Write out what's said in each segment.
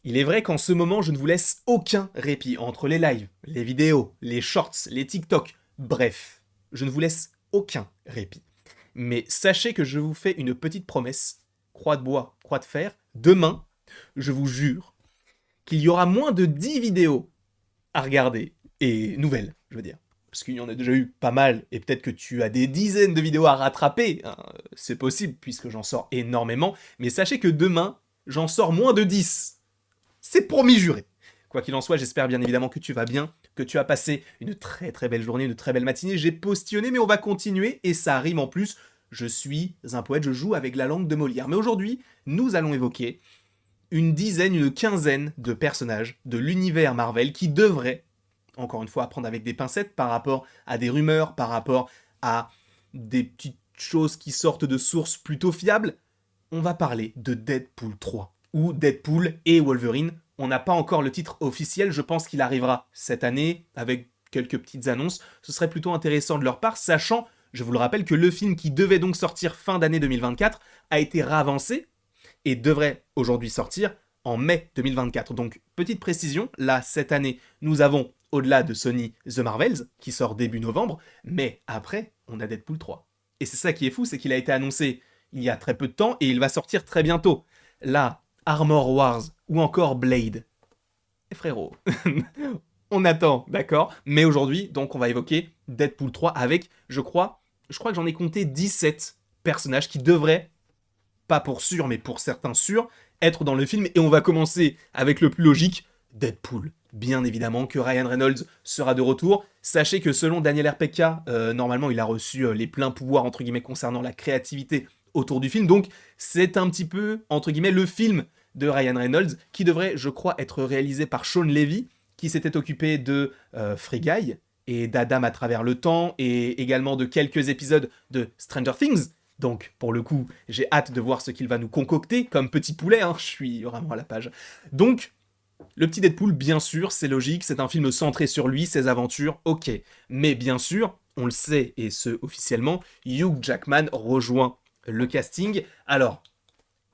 Il est vrai qu'en ce moment, je ne vous laisse aucun répit entre les lives, les vidéos, les shorts, les TikTok, bref, je ne vous laisse aucun répit. Mais sachez que je vous fais une petite promesse, croix de bois, croix de fer, demain, je vous jure qu'il y aura moins de 10 vidéos à regarder, et nouvelles, je veux dire. Parce qu'il y en a déjà eu pas mal, et peut-être que tu as des dizaines de vidéos à rattraper, hein, c'est possible, puisque j'en sors énormément, mais sachez que demain, j'en sors moins de 10. C'est promis juré. Quoi qu'il en soit, j'espère bien évidemment que tu vas bien, que tu as passé une très très belle journée, une très belle matinée. J'ai postillonné, mais on va continuer, et ça rime en plus. Je suis un poète, je joue avec la langue de Molière. Mais aujourd'hui, nous allons évoquer une dizaine, une quinzaine de personnages de l'univers Marvel qui devraient, encore une fois, à prendre avec des pincettes par rapport à des rumeurs, par rapport à des petites choses qui sortent de sources plutôt fiables. On va parler de Deadpool 3, ou Deadpool et Wolverine. On n'a pas encore le titre officiel, je pense qu'il arrivera cette année, avec quelques petites annonces. Ce serait plutôt intéressant de leur part, sachant, je vous le rappelle, que le film qui devait donc sortir fin d'année 2024 a été réavancé et devrait aujourd'hui sortir en mai 2024. Donc, petite précision, là, cette année, nous avons, au-delà de Sony, The Marvels, qui sort début novembre, mais après, on a Deadpool 3. Et c'est ça qui est fou, c'est qu'il a été annoncé il y a très peu de temps, et il va sortir très bientôt. Là, Armor Wars, ou encore Blade. Et frérot, on attend, d'accord. Mais aujourd'hui, donc, on va évoquer Deadpool 3 avec, je crois que j'en ai compté 17 personnages qui devraient, pas pour sûr, mais pour certains sûrs, être dans le film. Et on va commencer avec le plus logique, Deadpool. Bien évidemment que Ryan Reynolds sera de retour. Sachez que selon Daniel RPK, normalement il a reçu les pleins pouvoirs entre guillemets concernant la créativité autour du film. Donc c'est un petit peu entre guillemets le film de Ryan Reynolds qui devrait, je crois, être réalisé par Sean Levy, qui s'était occupé de Free Guy et d'Adam à travers le temps et également de quelques épisodes de Stranger Things. Donc, pour le coup, j'ai hâte de voir ce qu'il va nous concocter comme petit poulet, hein, je suis vraiment à la page. Donc, le petit Deadpool, bien sûr, c'est logique, c'est un film centré sur lui, ses aventures, ok. Mais bien sûr, on le sait, et ce officiellement, Hugh Jackman rejoint le casting. Alors,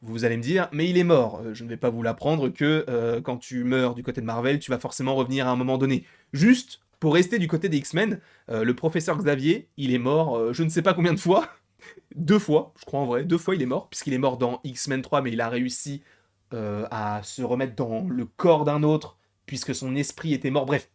vous allez me dire, mais il est mort. Je ne vais pas vous l'apprendre que quand tu meurs du côté de Marvel, tu vas forcément revenir à un moment donné. Juste, pour rester du côté des X-Men, le professeur Xavier, il est mort je ne sais pas combien de fois. 2 fois, je crois en vrai, 2 fois il est mort, puisqu'il est mort dans X-Men 3, mais il a réussi à se remettre dans le corps d'un autre, puisque son esprit était mort. Bref,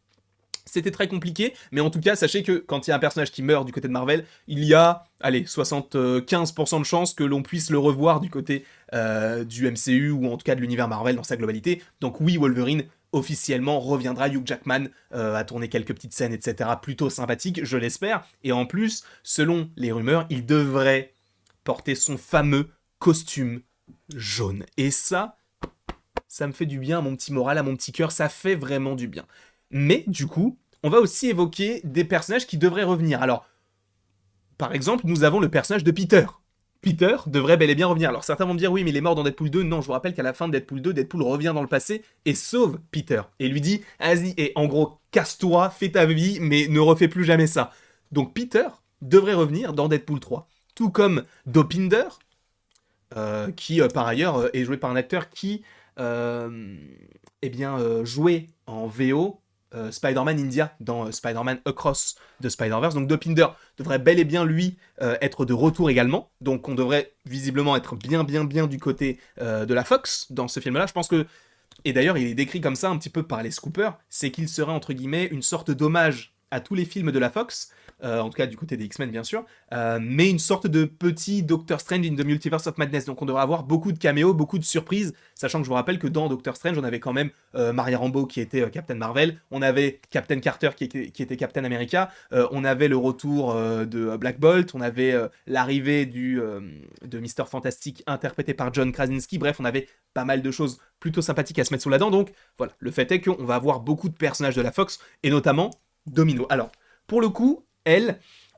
c'était très compliqué, mais en tout cas, sachez que quand il y a un personnage qui meurt du côté de Marvel, il y a, allez, 75% de chances que l'on puisse le revoir du côté du MCU, ou en tout cas de l'univers Marvel dans sa globalité. Donc oui, Wolverine officiellement reviendra, Hugh Jackman à tourner quelques petites scènes, etc. Plutôt sympathiques, je l'espère. Et en plus, selon les rumeurs, il devrait porter son fameux costume jaune. Et ça me fait du bien à mon petit moral, à mon petit cœur, ça fait vraiment du bien. Mais du coup, on va aussi évoquer des personnages qui devraient revenir. Alors, par exemple, nous avons le personnage de Peter. Peter devrait bel et bien revenir. Alors certains vont me dire oui, mais il est mort dans Deadpool 2. Non, je vous rappelle qu'à la fin de Deadpool 2, Deadpool revient dans le passé et sauve Peter. Et lui dit, vas-y, et en gros, casse-toi, fais ta vie, mais ne refais plus jamais ça. Donc Peter devrait revenir dans Deadpool 3. Tout comme Dopinder, qui par ailleurs est joué par un acteur qui jouait en VO Spider-Man India dans Spider-Man Across the Spider-Verse. Donc Dopinder devrait bel et bien lui être de retour également. Donc on devrait visiblement être bien du côté de la Fox dans ce film-là. Je pense que, et d'ailleurs il est décrit comme ça un petit peu par les scoopers, c'est qu'il serait entre guillemets une sorte d'hommage à tous les films de la Fox, en tout cas du côté des X-Men bien sûr, mais une sorte de petit Doctor Strange in the Multiverse of Madness. Donc on devrait avoir beaucoup de caméos, beaucoup de surprises, sachant que je vous rappelle que dans Doctor Strange, on avait quand même Maria Rambeau qui était Captain Marvel, on avait Captain Carter qui était Captain America, on avait le retour de Black Bolt, on avait l'arrivée de Mister Fantastic interprété par John Krasinski, bref, on avait pas mal de choses plutôt sympathiques à se mettre sous la dent. Donc voilà, le fait est qu'on va avoir beaucoup de personnages de la Fox, et notamment Domino. Alors, pour le coup,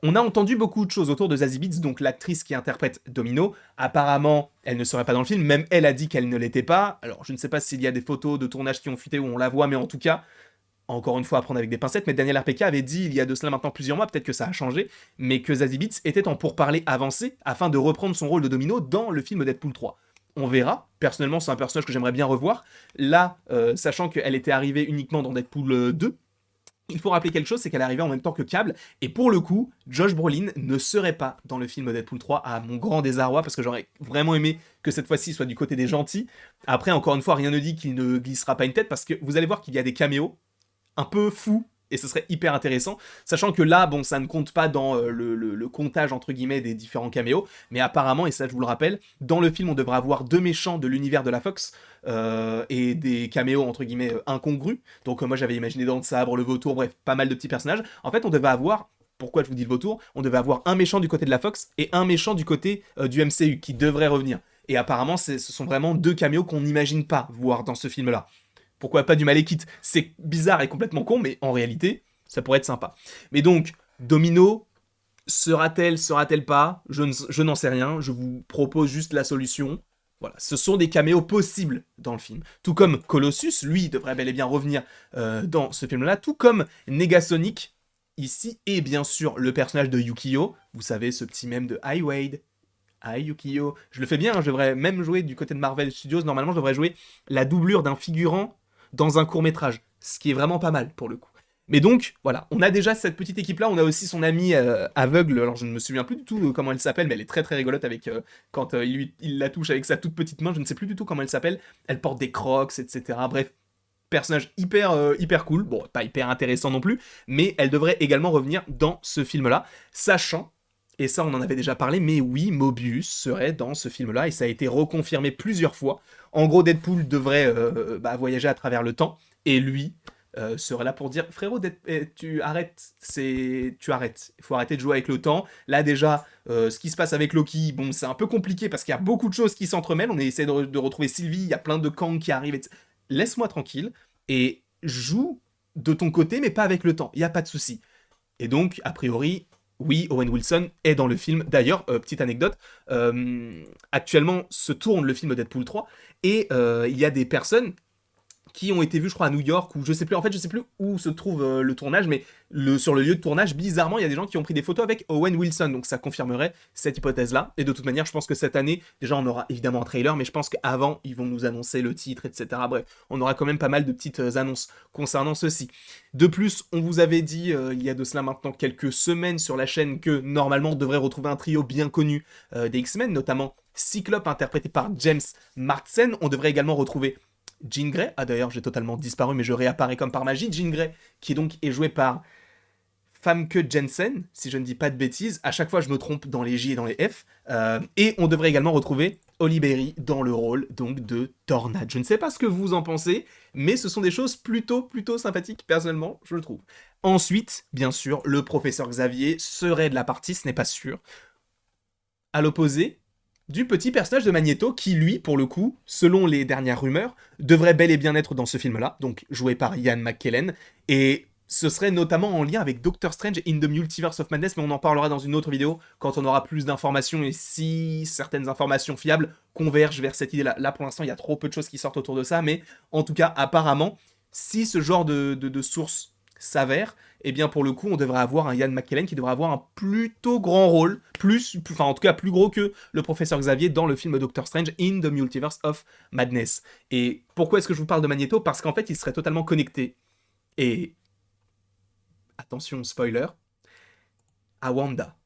on a entendu beaucoup de choses autour de Zazie Beetz, donc l'actrice qui interprète Domino. Apparemment, elle ne serait pas dans le film, même elle a dit qu'elle ne l'était pas. Alors, je ne sais pas s'il y a des photos de tournage qui ont fuité où on la voit, mais en tout cas, encore une fois à prendre avec des pincettes, mais Daniel RPK avait dit il y a de cela maintenant plusieurs mois, peut-être que ça a changé, mais que Zazie Beetz était en pourparlers avancés afin de reprendre son rôle de Domino dans le film Deadpool 3. On verra. Personnellement, c'est un personnage que j'aimerais bien revoir. Là, sachant qu'elle était arrivée uniquement dans Deadpool 2, il faut rappeler quelque chose, c'est qu'elle est arrivée en même temps que Cable, et pour le coup, Josh Brolin ne serait pas dans le film Deadpool 3, à mon grand désarroi, parce que j'aurais vraiment aimé que cette fois-ci il soit du côté des gentils. Après, encore une fois, rien ne dit qu'il ne glissera pas une tête, parce que vous allez voir qu'il y a des caméos un peu fous, et ce serait hyper intéressant, sachant que là, bon, ça ne compte pas dans le comptage, entre guillemets, des différents caméos, mais apparemment, et ça je vous le rappelle, dans le film, on devra avoir 2 méchants de l'univers de la Fox, et des caméos, entre guillemets, incongrus. Donc moi, j'avais imaginé Dents de Sabre, le Vautour, bref, pas mal de petits personnages. En fait, on devait avoir... Pourquoi je vous dis le vautour? On devait avoir un méchant du côté de la Fox et un méchant du côté du MCU qui devrait revenir. Et apparemment, ce sont vraiment 2 caméos qu'on n'imagine pas voir dans ce film-là. Pourquoi pas du Malekith? C'est bizarre et complètement con, mais en réalité, ça pourrait être sympa. Mais donc, Domino, sera-t-elle pas? Je n'en sais rien, je vous propose juste la solution. Voilà, ce sont des caméos possibles dans le film. Tout comme Colossus, lui, devrait bel et bien revenir dans ce film-là, tout comme Negasonic, ici, et bien sûr le personnage de Yukio, vous savez, ce petit mème de Hi Wade, Hi Yukio. Je le fais bien, hein, je devrais même jouer du côté de Marvel Studios, normalement je devrais jouer la doublure d'un figurant dans un court-métrage, ce qui est vraiment pas mal pour le coup. Mais donc, voilà, on a déjà cette petite équipe-là, on a aussi son amie aveugle, alors je ne me souviens plus du tout comment elle s'appelle, mais elle est très très rigolote avec quand il la touche avec sa toute petite main, je ne sais plus du tout comment elle s'appelle, elle porte des crocs, etc. Bref, personnage hyper cool, bon, pas hyper intéressant non plus, mais elle devrait également revenir dans ce film-là, sachant, et ça on en avait déjà parlé, mais oui, Mobius serait dans ce film-là, et ça a été reconfirmé plusieurs fois. En gros, Deadpool devrait voyager à travers le temps, et lui serait là pour dire frérot, tu arrêtes, tu arrêtes, il faut arrêter de jouer avec le temps. Là déjà, ce qui se passe avec Loki, bon, c'est un peu compliqué parce qu'il y a beaucoup de choses qui s'entremêlent. On essaie de retrouver Sylvie, il y a plein de Kang qui arrivent, etc. Laisse-moi tranquille et joue de ton côté, mais pas avec le temps. Il y a pas de souci. Et donc, a priori, oui, Owen Wilson est dans le film. D'ailleurs, petite anecdote, actuellement se tourne le film Deadpool 3 et il y a des personnes qui ont été vus, je crois, à New York, ou je sais plus, en fait, je sais plus où se trouve le tournage, mais sur le lieu de tournage, bizarrement, il y a des gens qui ont pris des photos avec Owen Wilson, donc ça confirmerait cette hypothèse-là. Et de toute manière, je pense que cette année, déjà, on aura évidemment un trailer, mais je pense qu'avant, ils vont nous annoncer le titre, etc. Bref, on aura quand même pas mal de petites annonces concernant ceci. De plus, on vous avait dit, il y a de cela maintenant quelques semaines sur la chaîne, que normalement, on devrait retrouver un trio bien connu des X-Men, notamment Cyclope, interprété par James Marsden. On devrait également retrouver Jean Grey, ah d'ailleurs j'ai totalement disparu mais je réapparais comme par magie, Jean Grey qui donc est joué par Famke Janssen, si je ne dis pas de bêtises, à chaque fois je me trompe dans les J et dans les F, et on devrait également retrouver Halle Berry dans le rôle donc de Tornade. Je ne sais pas ce que vous en pensez, mais ce sont des choses plutôt sympathiques, personnellement, je le trouve. Ensuite, bien sûr, le professeur Xavier serait de la partie, ce n'est pas sûr. À l'opposé, du petit personnage de Magneto qui, lui, pour le coup, selon les dernières rumeurs, devrait bel et bien être dans ce film-là, donc joué par Ian McKellen, et ce serait notamment en lien avec Doctor Strange in the Multiverse of Madness, mais on en parlera dans une autre vidéo quand on aura plus d'informations et si certaines informations fiables convergent vers cette idée-là. Là, pour l'instant, il y a trop peu de choses qui sortent autour de ça, mais en tout cas, apparemment, si ce genre de source s'avère, eh bien pour le coup on devrait avoir un Ian McKellen qui devrait avoir un plutôt grand rôle, enfin en tout cas plus gros que le professeur Xavier dans le film Doctor Strange in the Multiverse of Madness. Et pourquoi est-ce que je vous parle de Magneto? Parce qu'en fait il serait totalement connecté, et attention spoiler, à Wanda,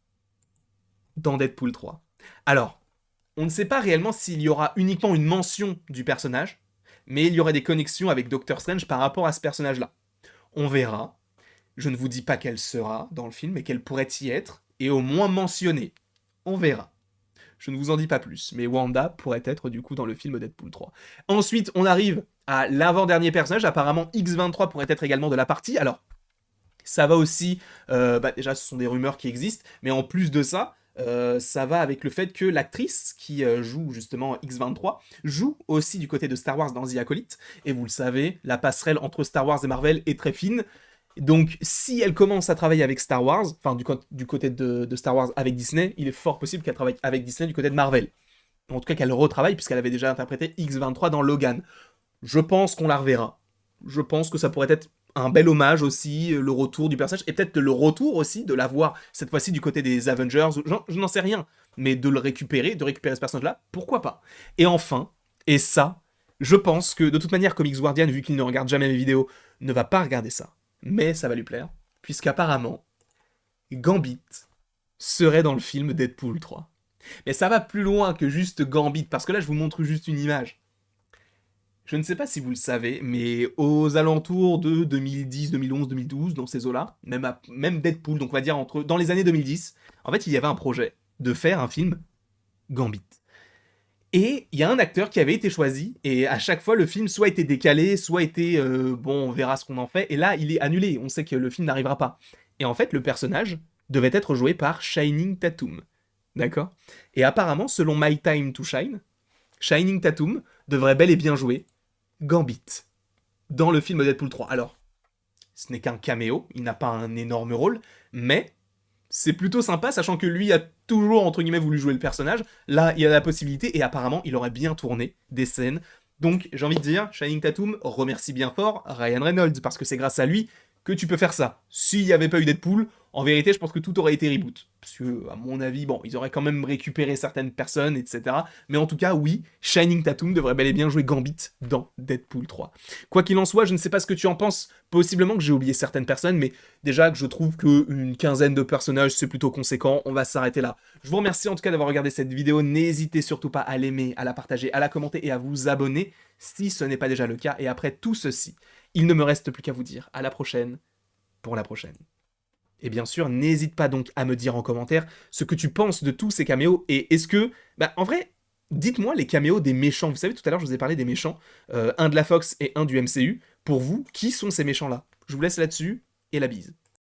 dans Deadpool 3. Alors, on ne sait pas réellement s'il y aura uniquement une mention du personnage, mais il y aurait des connexions avec Doctor Strange par rapport à ce personnage-là. On verra. Je ne vous dis pas qu'elle sera dans le film, mais qu'elle pourrait y être, et au moins mentionnée. On verra. Je ne vous en dis pas plus, mais Wanda pourrait être du coup dans le film Deadpool 3. Ensuite, on arrive à l'avant-dernier personnage, apparemment X-23 pourrait être également de la partie. Alors, ça va aussi, déjà ce sont des rumeurs qui existent, mais en plus de ça, ça va avec le fait que l'actrice qui joue justement X-23 joue aussi du côté de Star Wars dans The Acolyte, et vous le savez, la passerelle entre Star Wars et Marvel est très fine. Donc, si elle commence à travailler avec Star Wars, enfin du côté de Star Wars avec Disney, il est fort possible qu'elle travaille avec Disney du côté de Marvel. En tout cas, qu'elle retravaille, puisqu'elle avait déjà interprété X-23 dans Logan. Je pense qu'on la reverra. Je pense que ça pourrait être un bel hommage aussi, le retour du personnage, et peut-être le retour aussi de la voir cette fois-ci du côté des Avengers, je n'en sais rien. mais de récupérer ce personnage-là, pourquoi pas. Et enfin, et ça, je pense que de toute manière, Comics Guardian, vu qu'il ne regarde jamais mes vidéos, ne va pas regarder ça. Mais ça va lui plaire, puisqu'apparemment, Gambit serait dans le film Deadpool 3. Mais ça va plus loin que juste Gambit, parce que là je vous montre juste une image. Je ne sais pas si vous le savez, mais aux alentours de 2010, 2011, 2012, dans ces eaux-là, même Deadpool, donc on va dire dans les années 2010, en fait il y avait un projet de faire un film Gambit. Et il y a un acteur qui avait été choisi, et à chaque fois le film soit était décalé, soit était bon, on verra ce qu'on en fait, et là il est annulé, on sait que le film n'arrivera pas. Et en fait le personnage devait être joué par Shining Tatum. D'accord. Et apparemment, selon My Time to Shine, Shining Tatum devrait bel et bien jouer Gambit dans le film Deadpool 3. Alors, ce n'est qu'un caméo, il n'a pas un énorme rôle, mais c'est plutôt sympa, sachant que lui a toujours, entre guillemets, voulu jouer le personnage. Là, il a la possibilité, et apparemment, il aurait bien tourné des scènes. Donc, j'ai envie de dire, Shining Tatum remercie bien fort Ryan Reynolds, parce que c'est grâce à lui que tu peux faire ça. S'il n'y avait pas eu Deadpool, en vérité, je pense que tout aurait été reboot. Parce que, à mon avis, bon, ils auraient quand même récupéré certaines personnes, etc. Mais en tout cas, oui, Shining Tatum devrait bel et bien jouer Gambit dans Deadpool 3. Quoi qu'il en soit, je ne sais pas ce que tu en penses. Possiblement que j'ai oublié certaines personnes, mais déjà que je trouve qu'une quinzaine de personnages, c'est plutôt conséquent. On va s'arrêter là. Je vous remercie en tout cas d'avoir regardé cette vidéo. N'hésitez surtout pas à l'aimer, à la partager, à la commenter et à vous abonner si ce n'est pas déjà le cas. Et après tout ceci, il ne me reste plus qu'à vous dire à la prochaine pour la prochaine. Et bien sûr, n'hésite pas donc à me dire en commentaire ce que tu penses de tous ces caméos, et est-ce que, en vrai, dites-moi les caméos des méchants. Vous savez, tout à l'heure, je vous ai parlé des méchants, un de la Fox et un du MCU. Pour vous, qui sont ces méchants-là? Je vous laisse là-dessus, et la bise.